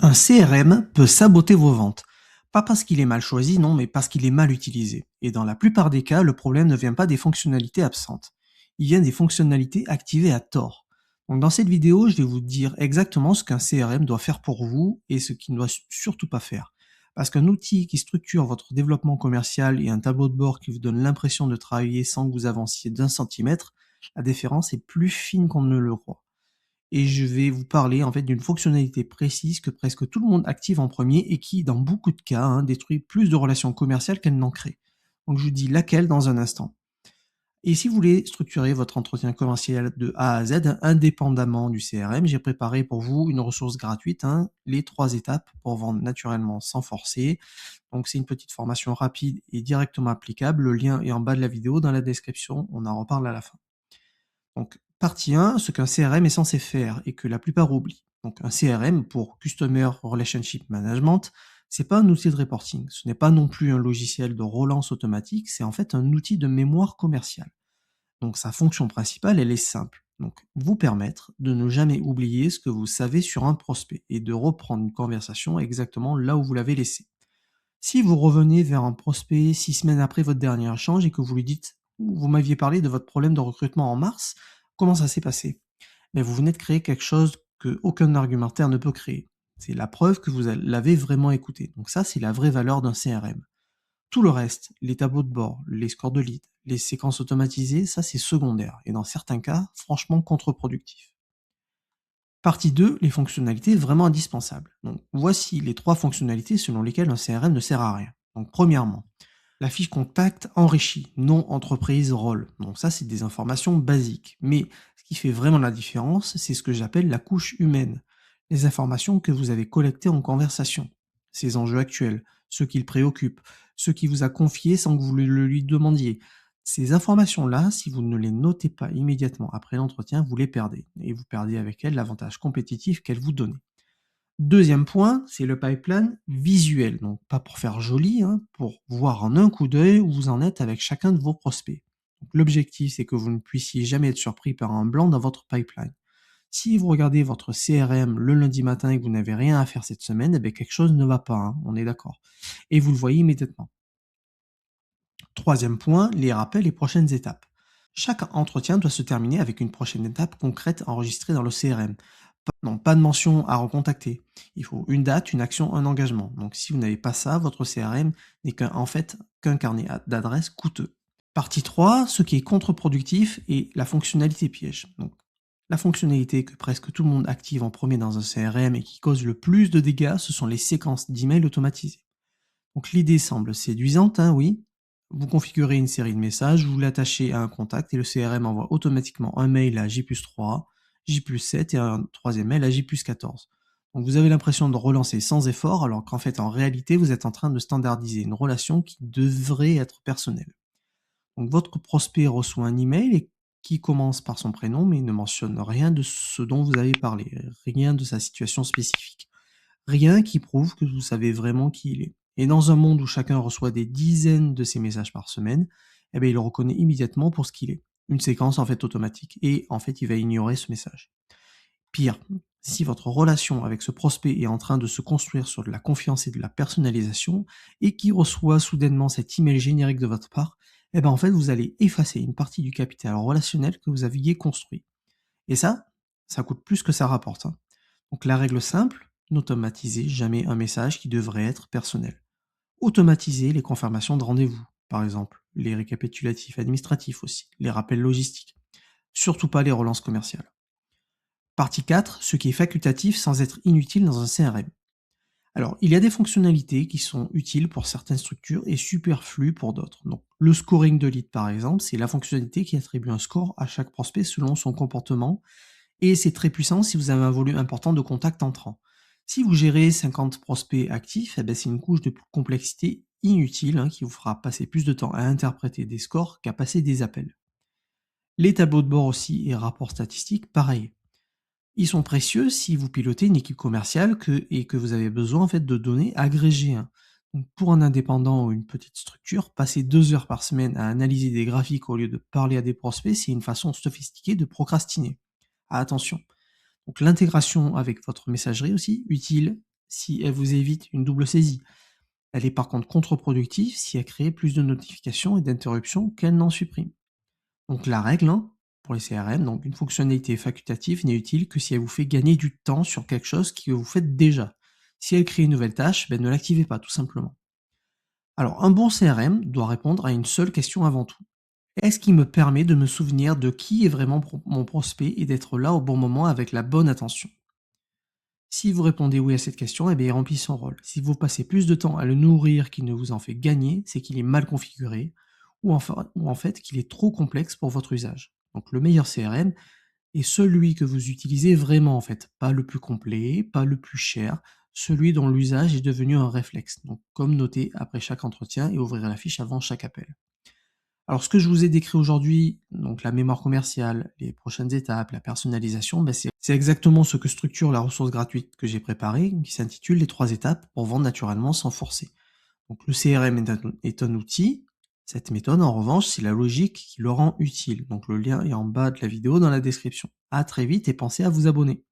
Un CRM peut saboter vos ventes. Pas parce qu'il est mal choisi, non, mais parce qu'il est mal utilisé. Et dans la plupart des cas, le problème ne vient pas des fonctionnalités absentes. Il vient des fonctionnalités activées à tort. Donc dans cette vidéo, je vais vous dire exactement ce qu'un CRM doit faire pour vous et ce qu'il ne doit surtout pas faire. Parce qu'un outil qui structure votre développement commercial et un tableau de bord qui vous donne l'impression de travailler sans que vous avanciez d'un centimètre, la différence est plus fine qu'on ne le croit et je vais vous parler en fait d'une fonctionnalité précise que presque tout le monde active en premier et qui, dans beaucoup de cas, détruit plus de relations commerciales qu'elle n'en crée. Donc je vous dis laquelle dans un instant. Et si vous voulez structurer votre entretien commercial de A à Z, indépendamment du CRM, j'ai préparé pour vous une ressource gratuite, les 3 étapes pour vendre naturellement sans forcer. Donc c'est une petite formation rapide et directement applicable. Le lien est en bas de la vidéo dans la description. On en reparle à la fin. Donc, partie 1, ce qu'un CRM est censé faire et que la plupart oublient. Donc, un CRM pour Customer Relationship Management, c'est pas un outil de reporting. Ce n'est pas non plus un logiciel de relance automatique, c'est en fait un outil de mémoire commerciale. Donc, sa fonction principale, elle est simple. Donc, vous permettre de ne jamais oublier ce que vous savez sur un prospect et de reprendre une conversation exactement là où vous l'avez laissée. Si vous revenez vers un prospect 6 semaines après votre dernier échange et que vous lui dites: «Vous m'aviez parlé de votre problème de recrutement en mars, comment ça s'est passé?» Mais vous venez de créer quelque chose qu'aucun argumentaire ne peut créer. C'est la preuve que vous l'avez vraiment écouté. Donc ça, c'est la vraie valeur d'un CRM. Tout le reste, les tableaux de bord, les scores de leads, les séquences automatisées, ça c'est secondaire et dans certains cas, franchement contre-productif. Partie 2, les fonctionnalités vraiment indispensables. Donc, voici les 3 fonctionnalités selon lesquelles un CRM ne sert à rien. Donc, premièrement, la fiche contact enrichie, nom, entreprise, rôle. Donc ça, c'est des informations basiques. Mais ce qui fait vraiment la différence, c'est ce que j'appelle la couche humaine. Les informations que vous avez collectées en conversation. Ses enjeux actuels, ceux qui le préoccupent, ceux qui vous a confiés sans que vous le lui demandiez. Ces informations-là, si vous ne les notez pas immédiatement après l'entretien, vous les perdez. Et vous perdez avec elles l'avantage compétitif qu'elles vous donnent. Deuxième point, c'est le pipeline visuel. Donc, pas pour faire joli, pour voir en un coup d'œil où vous en êtes avec chacun de vos prospects. Donc, l'objectif, c'est que vous ne puissiez jamais être surpris par un blanc dans votre pipeline. Si vous regardez votre CRM le lundi matin et que vous n'avez rien à faire cette semaine, eh bien, quelque chose ne va pas, on est d'accord. Et vous le voyez immédiatement. Troisième point, les rappels et prochaines étapes. Chaque entretien doit se terminer avec une prochaine étape concrète enregistrée dans le CRM. Non, pas de mention à recontacter. Il faut une date, une action, un engagement. Donc si vous n'avez pas ça, votre CRM n'est en fait qu'un carnet d'adresses coûteux. Partie 3, ce qui est contre-productif est la fonctionnalité piège. Donc la fonctionnalité que presque tout le monde active en premier dans un CRM et qui cause le plus de dégâts, ce sont les séquences d'emails automatisées. Donc l'idée semble séduisante, oui. Vous configurez une série de messages, vous l'attachez à un contact et le CRM envoie automatiquement un mail à J+3, J+7 et un troisième mail à J+14. Donc vous avez l'impression de relancer sans effort alors qu'en fait en réalité vous êtes en train de standardiser une relation qui devrait être personnelle. Donc votre prospect reçoit un email et qui commence par son prénom mais ne mentionne rien de ce dont vous avez parlé, rien de sa situation spécifique. Rien qui prouve que vous savez vraiment qui il est. Et dans un monde où chacun reçoit des dizaines de ces messages par semaine, eh bien, il le reconnaît immédiatement pour ce qu'il est. Une séquence en fait automatique. Et en fait, il va ignorer ce message. Pire, si votre relation avec ce prospect est en train de se construire sur de la confiance et de la personnalisation, et qui reçoit soudainement cet email générique de votre part, eh ben en fait, vous allez effacer une partie du capital relationnel que vous aviez construit. Et ça coûte plus que ça rapporte. Donc la règle simple, n'automatisez jamais un message qui devrait être personnel. Automatisez les confirmations de rendez-vous, par exemple, les récapitulatifs administratifs aussi, les rappels logistiques. Surtout pas les relances commerciales. Partie 4, ce qui est facultatif sans être inutile dans un CRM. Alors, il y a des fonctionnalités qui sont utiles pour certaines structures et superflues pour d'autres. Donc, le scoring de lead, par exemple, c'est la fonctionnalité qui attribue un score à chaque prospect selon son comportement et c'est très puissant si vous avez un volume important de contacts entrants. Si vous gérez 50 prospects actifs, eh ben, c'est une couche de complexité inutile qui vous fera passer plus de temps à interpréter des scores qu'à passer des appels. Les tableaux de bord aussi et rapports statistiques, pareil. Ils sont précieux si vous pilotez une équipe commerciale et que vous avez besoin en fait de données agrégées. Donc pour un indépendant ou une petite structure, passer 2 heures par semaine à analyser des graphiques au lieu de parler à des prospects, c'est une façon sophistiquée de procrastiner. Ah, attention. Donc l'intégration avec votre messagerie aussi, utile si elle vous évite une double saisie. Elle est par contre contre-productive si elle crée plus de notifications et d'interruptions qu'elle n'en supprime. Donc la règle, hein, pour les CRM, donc une fonctionnalité facultative n'est utile que si elle vous fait gagner du temps sur quelque chose que vous faites déjà. Si elle crée une nouvelle tâche, ben ne l'activez pas tout simplement. Alors un bon CRM doit répondre à une seule question avant tout. Est-ce qu'il me permet de me souvenir de qui est vraiment mon prospect et d'être là au bon moment avec la bonne attention? Si vous répondez oui à cette question, eh bien, il remplit son rôle. Si vous passez plus de temps à le nourrir qu'il ne vous en fait gagner, c'est qu'il est mal configuré ou en fait qu'il est trop complexe pour votre usage. Donc le meilleur CRM est celui que vous utilisez vraiment en fait, pas le plus complet, pas le plus cher, celui dont l'usage est devenu un réflexe. Donc comme noter après chaque entretien et ouvrir la fiche avant chaque appel. Alors ce que je vous ai décrit aujourd'hui, donc la mémoire commerciale, les prochaines étapes, la personnalisation, ben, c'est exactement ce que structure la ressource gratuite que j'ai préparée, qui s'intitule les 3 étapes pour vendre naturellement sans forcer. Donc le CRM est un outil, cette méthode en revanche, c'est la logique qui le rend utile. Donc le lien est en bas de la vidéo dans la description. À très vite et pensez à vous abonner.